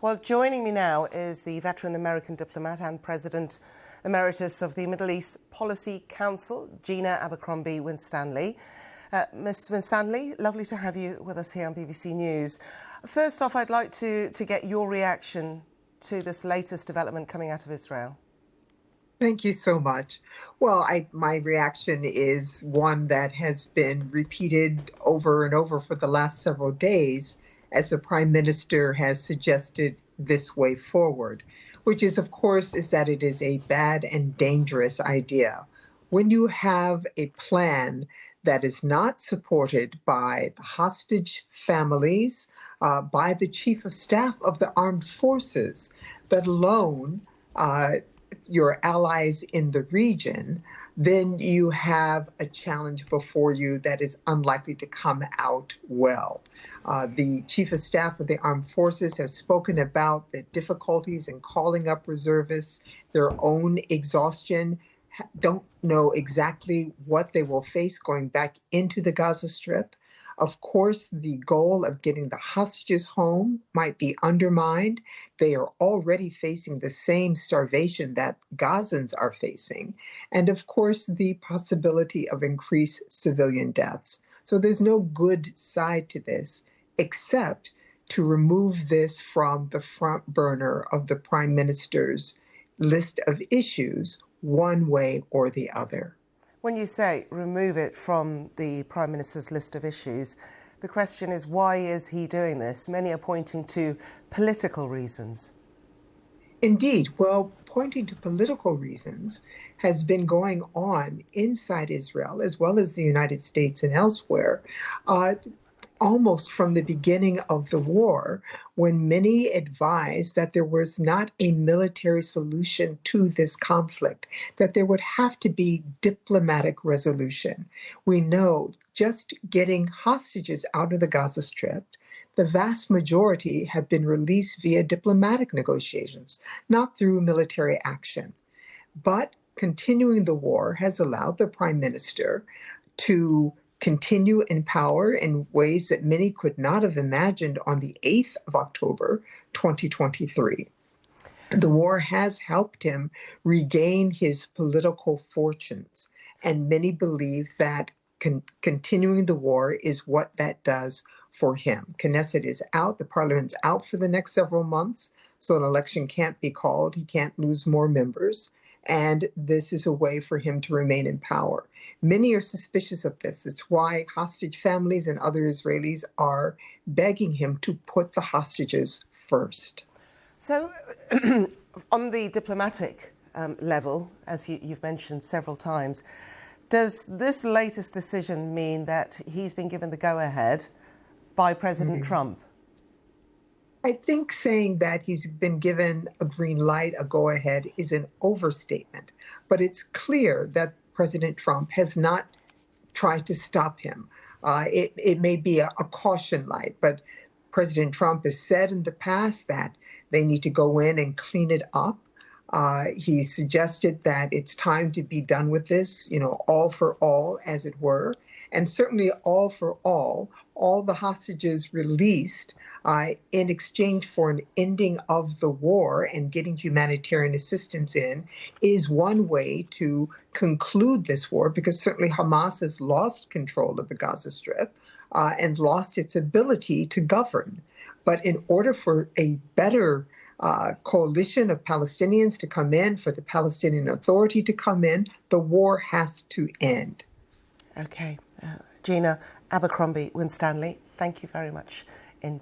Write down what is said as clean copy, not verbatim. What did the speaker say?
Well, joining me now is the veteran American diplomat and President Emeritus of the Middle East Policy Council, Gina Abercrombie-Winstanley. Ms Winstanley, lovely to have you with us here on BBC News. First off, I'd like to get your reaction to this latest development coming out of Israel. Thank you so much. Well, my reaction is one that has been repeated over and over for the last several days as the Prime Minister has suggested this way forward, which is, of course, is that it is a bad and dangerous idea. When you have a plan that is not supported by the hostage families, by the Chief of Staff of the Armed Forces, let alone your allies in the region, then you have a challenge before you that is unlikely to come out well. The Chief of Staff of the Armed Forces has spoken about the difficulties in calling up reservists, their own exhaustion, don't know exactly what they will face going back into the Gaza Strip. Of course, the goal of getting the hostages home might be undermined. They are already facing the same starvation that Gazans are facing. And of course, the possibility of increased civilian deaths. So there's no good side to this, except to remove this from the front burner of the Prime Minister's list of issues, one way or the other. When you say remove it from the Prime Minister's list of issues, the question is, why is he doing this? Many are pointing to political reasons. Indeed. Well, pointing to political reasons has been going on inside Israel, as well as the United States and elsewhere, almost from the beginning of the war, when many advised that there was not a military solution to this conflict, that there would have to be diplomatic resolution. We know just getting hostages out of the Gaza Strip, the vast majority have been released via diplomatic negotiations, not through military action. But continuing the war has allowed the Prime Minister to continue in power in ways that many could not have imagined on the 8th of October, 2023. The war has helped him regain his political fortunes, and many believe that continuing the war is what that does for him. Knesset is out, the parliament's out for the next several months, so an election can't be called, he can't lose more members, and this is a way for him to remain in power. Many are suspicious of this. It's why hostage families and other Israelis are begging him to put the hostages first. So, on the diplomatic level, as you've mentioned several times, does this latest decision mean that he's been given the go-ahead by President Trump? I think saying that he's been given a green light, a go-ahead, is an overstatement. But it's clear that President Trump has not tried to stop him. It may be a caution light, but President Trump has said in the past that they need to go in and clean it up. He suggested that it's time to be done with this, all for all, as it were. And certainly all for all the hostages released in exchange for an ending of the war and getting humanitarian assistance in is one way to conclude this war, because certainly Hamas has lost control of the Gaza Strip and lost its ability to govern. But in order for a better coalition of Palestinians to come in, for the Palestinian Authority to come in, the war has to end. Okay. Gina Abercrombie-Winstanley, thank you very much